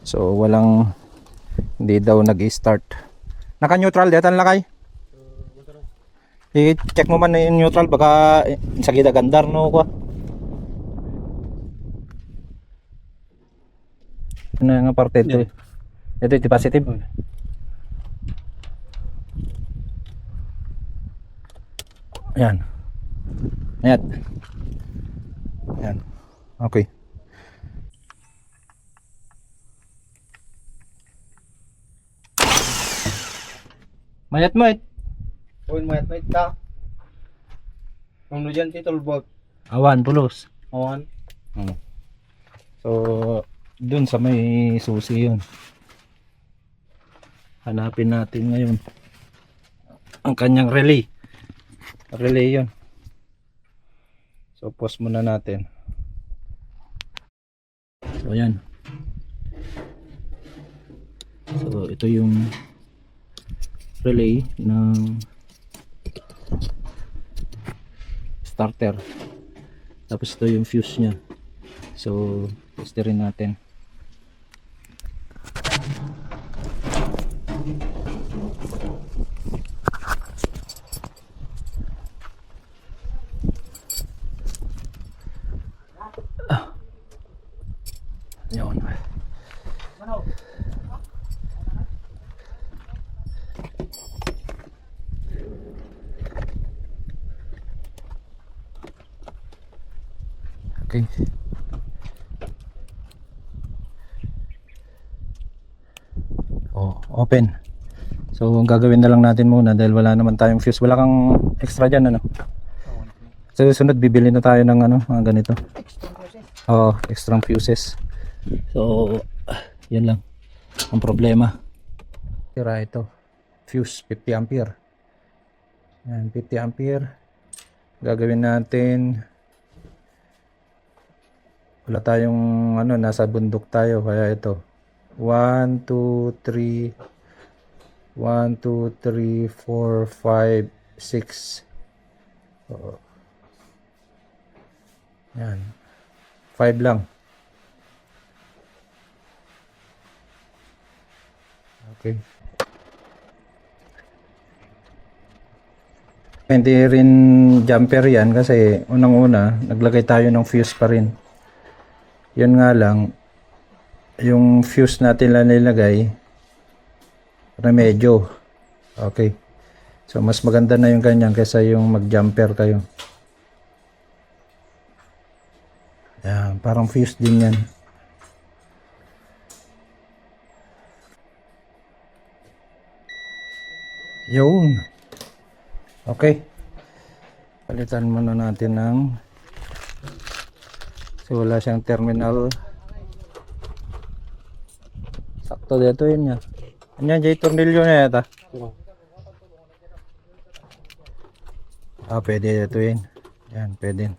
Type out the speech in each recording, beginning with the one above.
So walang, hindi daw nag-start. Naka-neutral dito lakay. I-check mo man yung neutral baka sa gida gandar no ko. Ano nga parte ito? Ito iti positive. Ayan. Ayan. Ayan. Okay. Mayat mo Uy, mayat-mayat ka. Kung dyan titulbog. awan pulos. Awan. So dun sa may susi yun. Hanapin natin ngayon ang kanyang relay. Relay yun. So pause muna natin. So yan. So ito yung relay ng starter. Tapos ito yung fuse nya. So testerin natin. Yun. Okay. Oh, open. So ang gagawin na lang natin muna dahil wala naman tayong fuse. Wala kang extra dyan ano. So susunod bibili na tayo ng ano, mga ganito. Oh, extra fuses. So yan lang ang problema. Tira ito. Fuse 50 ampere. Yan, 50 ampere. Gagawin natin, wala tayong ano, nasa bundok tayo kaya ito 1, 2, 3 1, 2, 3, 4, 5, 6 yan 5 lang. Okay, hindi rin jumper yan kasi unang una naglagay tayo ng fuse pa rin. Yun nga lang, yung fuse natin lang nilagay remedyo. Okay, so mas maganda na yung ganyan kaysa yung mag jumper kayo. Yan, parang fuse din yan. Yun. Okay, palitan muna natin ng, so wala siyang terminal. Sakto dito yun niya. Ano yan, tornilyo na yata. Pwede dito yun. Yan, pwede.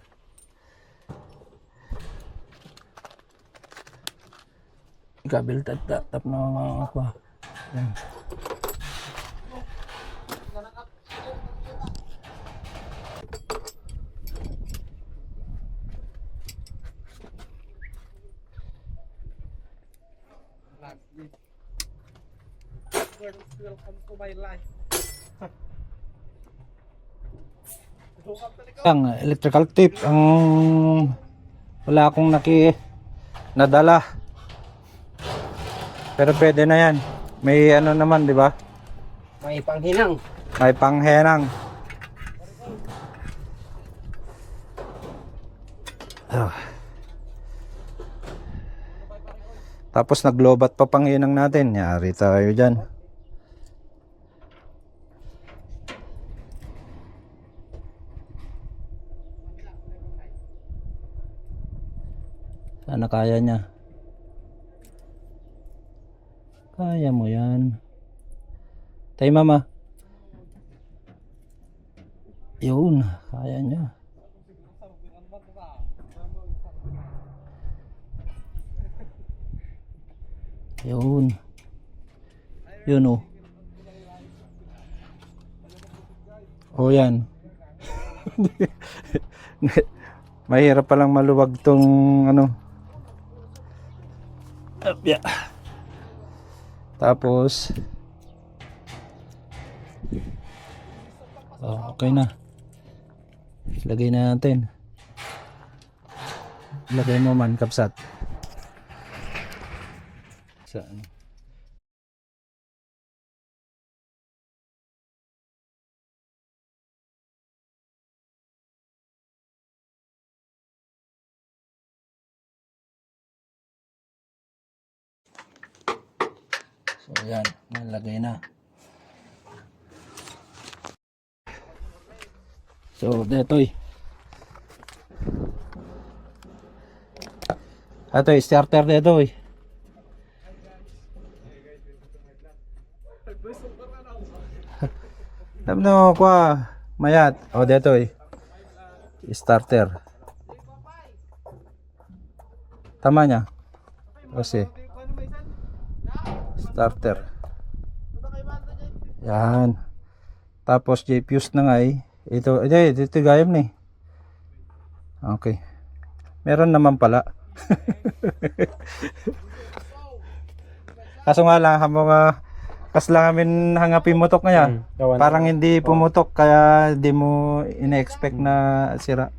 Kabel tap na mga ako. Yan. Welcome to my life. Ang electrical tape ang wala akong nadala. Pero pwede na yan. May ano naman, di ba? May panghinang. May panghenang. Tapos naglobat pa panghinang natin. Yari tayo dyan. Sana kaya niya. Kaya mo yan. Tay mama. Yun, kaya niya. Yun. Yun oh. Oh yan. Mahirap palang maluwag tong ano. Yeah. Tapos okay na. Lagay na natin. Lagay mo man kapsat. Saan? So yan, nalagay na. So detoy. Ito starter detoy. Dabno ko mayat. O detoy. Starter. Tama niya. Kasi starter. Yan. Tapos J-fuse na nga eh. Ito gayam na eh. Okay. Meron naman pala. Kaso nga lang mga kas lang amin hangapin mutok nga parang hindi pumutok kaya di mo ina-expect na sira.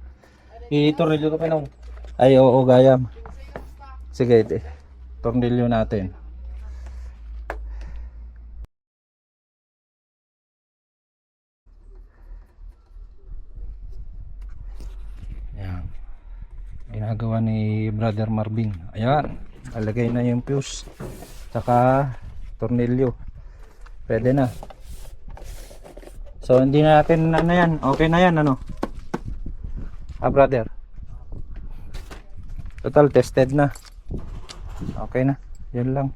I-tornilyo ka pa nung. Ay oo gayam. Sige tornilyo natin. Yan. Ginagawa ni Brother Marvin. Ayan. Alagay na yung fuse. Tsaka tornilyo. Pwede na. So hindi na natin ano yan. Okay na yan ano. Brother. Total tested na. Okay na. Yan lang.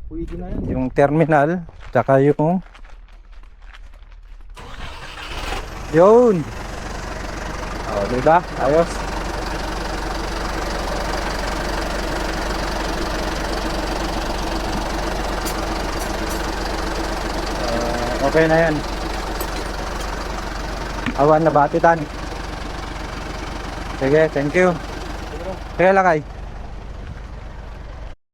Pwede na yan. Yung terminal. Tsaka yung yun. O diba? Ayos. Okay na yan. Awan na batitan. Sige, thank you. Sige lakay.